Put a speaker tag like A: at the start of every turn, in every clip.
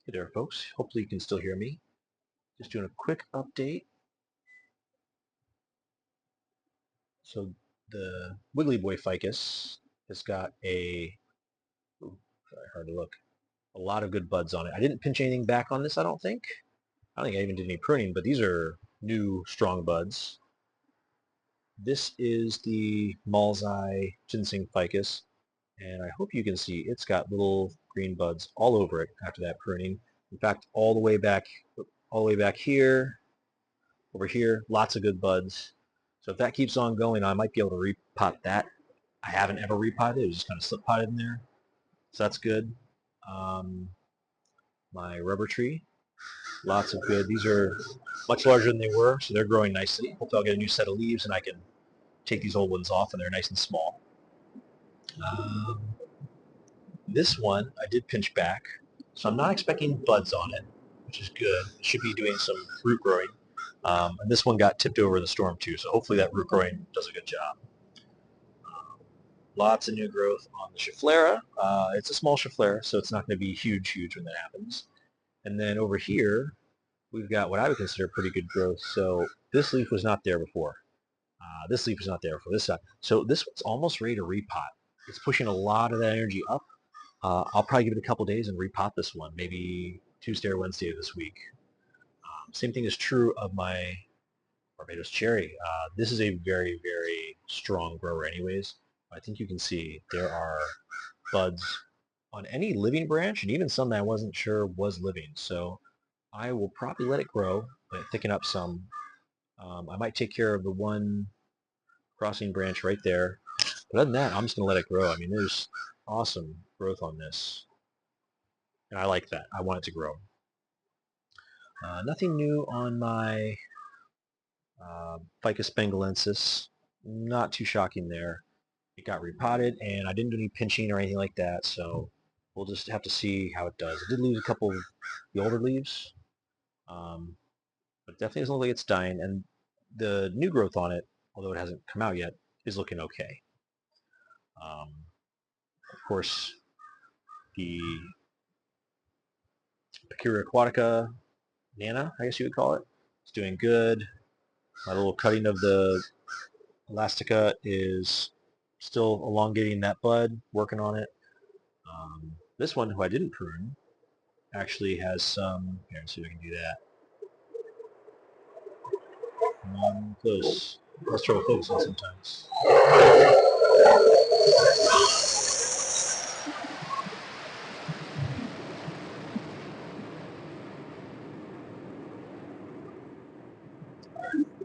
A: Hey there, folks. Hopefully you can still hear me. Just doing a quick update. So the Wiggly Boy ficus has got sorry, hard to look, a lot of good buds on it. I didn't pinch anything back on this, I don't think. I don't think I even did any pruning, but these are new, strong buds. This is the Malzai Ginseng ficus, and I hope you can see it's got little green buds all over it after that pruning. In fact, all the way back here, over here, lots of good buds. So if that keeps on going, I might be able to repot that. I haven't ever repotted it. It was just kind of slip potted in there. So that's good. Um, my rubber tree, lots of good. These are much larger than they were, so they're growing nicely. Hopefully I'll get a new set of leaves and I can take these old ones off and they're nice and small. This one I did pinch back, so I'm not expecting buds on it, which is good. It should be doing some root growing. And this one got tipped over the storm too, so hopefully that root growing does a good job. Lots of new growth on the Schefflera. It's a small Schefflera, so it's not going to be huge when that happens. And then over here, we've got what I would consider pretty good growth. So this leaf was not there before. This leaf was not there before this side. So this one's almost ready to repot. It's pushing a lot of that energy up. I'll probably give it a couple days and repot this one, maybe Tuesday or Wednesday of this week. Same thing is true of my Barbados cherry. This is a very strong grower anyways. I think you can see there are buds on any living branch and even some that I wasn't sure was living. So I will probably let it grow, let it thicken up some. I might take care of the one crossing branch right there. But other than that, I'm just going to let it grow. I mean, there's awesome growth on this. And I like that. I want it to grow. Nothing new on my Ficus bengalensis. Not too shocking there. It got repotted, and I didn't do any pinching or anything like that, so we'll just have to see how it does. It did lose a couple of the older leaves, but definitely doesn't look like it's dying, and the new growth on it, although it hasn't come out yet, is looking okay. Of course, the Picura aquatica Nana, I guess you would call it, is doing good. My little cutting of the Elastica is still elongating that bud, working on it. This one, who I didn't prune, actually has some, here, let's see if I can do that. Close. Let's try to focus on sometimes.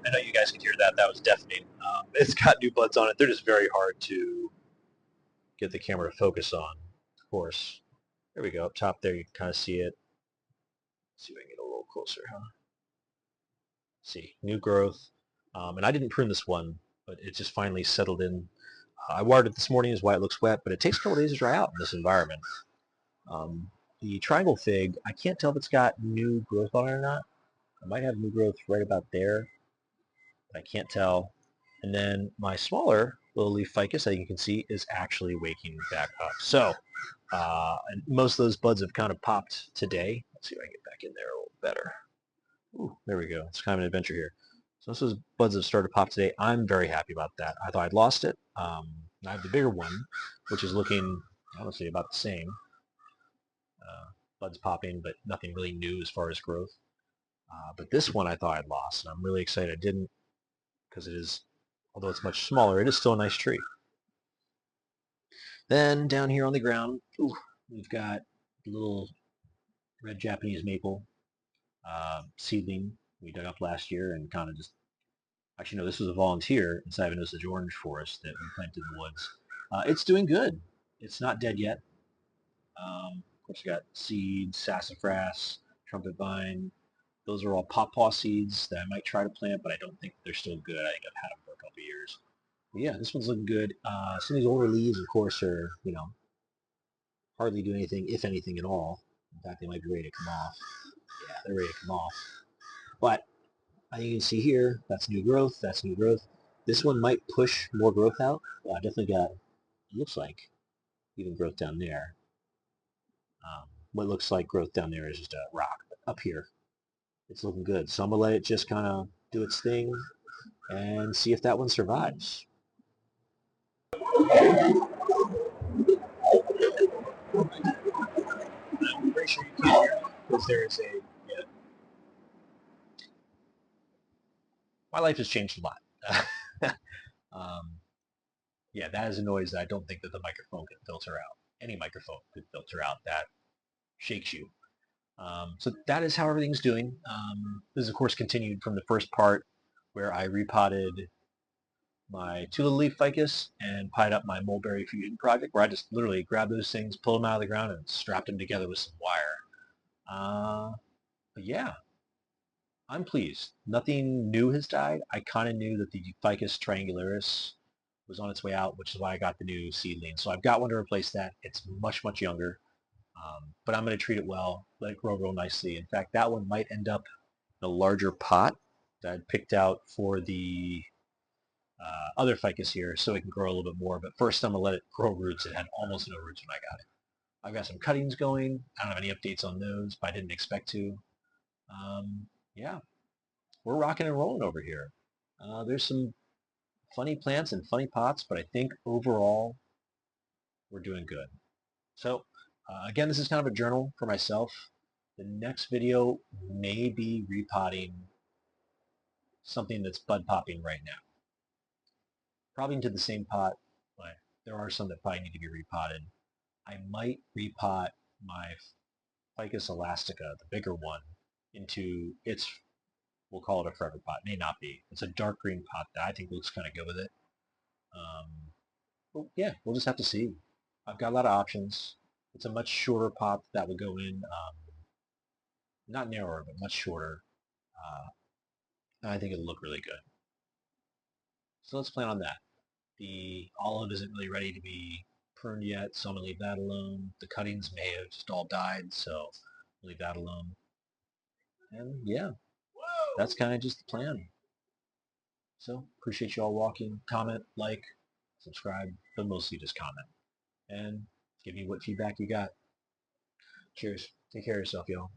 A: I know you guys could hear that. That was deafening. It's got new buds on it. They're just very hard to get the camera to focus on, of course. There we go. Up top there, you can kind of see it. Let's see if I can get a little closer, huh? See, new growth. And I didn't prune this one, but it just finally settled in. I watered it this morning is why it looks wet, but it takes a couple days to dry out in this environment. The triangle fig, I can't tell if it's got new growth on it or not. I might have new growth right about there, but I can't tell. And then my smaller little leaf ficus, that you can see, is actually waking back up. So, and most of those buds have kind of popped today. Let's see if I can get back in there a little better. Ooh, there we go. It's kind of an adventure here. So those buds have started to pop today. I'm very happy about that. I thought I'd lost it. I have the bigger one, which is looking, honestly, about the same. Buds popping, but nothing really new as far as growth. But this one I thought I'd lost, and I'm really excited I didn't, because it is, although it's much smaller, it is still a nice tree. Then down here on the ground, ooh, we've got the little red Japanese maple seedling we dug up last year and kind of just, actually no, this was a volunteer inside of an Osage orange forest that we planted in the woods. It's doing good. It's not dead yet. Of course, we got seeds, sassafras, trumpet vine. Those are all pawpaw seeds that I might try to plant, but I don't think they're still good. I think I've had them for a couple of years. But yeah, this one's looking good. Some of these older leaves, of course, are, hardly do anything, if anything at all. In fact, they might be ready to come off. Yeah, they're ready to come off. But I think you can see here, that's new growth, that's new growth. This one might push more growth out. Definitely got, looks like, even growth down there. what looks like growth down there is just a rock. But up here, it's looking good. So I'm going to let it just kind of do its thing and see if that one survives. I'm pretty sure you can't hear me because there is a... Yeah. My life has changed a lot. Yeah, that is a noise that I don't think that the microphone can filter out. Any microphone could filter out. That shakes you. So that is how everything's doing. This is, of course, continued from the first part where I repotted my two little leaf ficus and pied up my mulberry fusion project, where I just literally grabbed those things, pulled them out of the ground, and strapped them together with some wire. But yeah, I'm pleased. Nothing new has died. I kind of knew that the Ficus triangularis was on its way out, which is why I got the new seedling. So I've got one to replace that. It's much, much younger. But I'm going to treat it well, let it grow real nicely. In fact, that one might end up in a larger pot that I picked out for the other ficus here so it can grow a little bit more. But first I'm going to let it grow roots. It had almost no roots when I got it. I've got some cuttings going. I don't have any updates on those, but I didn't expect to. Yeah, we're rocking and rolling over here. There's some funny plants and funny pots, but I think overall we're doing good. So again, this is kind of a journal for myself. The next video may be repotting something that's bud popping right now. Probably into the same pot, but there are some that probably need to be repotted. I might repot my Ficus elastica, the bigger one, into its, we'll call it a forever pot. It may not be. It's a dark green pot that I think looks kind of good with it. But yeah, we'll just have to see. I've got a lot of options. It's a much shorter pot that would go in, not narrower, but much shorter. And I think it'll look really good. So let's plan on that. The olive isn't really ready to be pruned yet, so I'm going to leave that alone. The cuttings may have just all died, so I'll leave that alone. And yeah, that's kind of just the plan. So appreciate you all walking. Comment, like, subscribe, but mostly just comment. And give me what feedback you got. Cheers. Take care of yourself, y'all.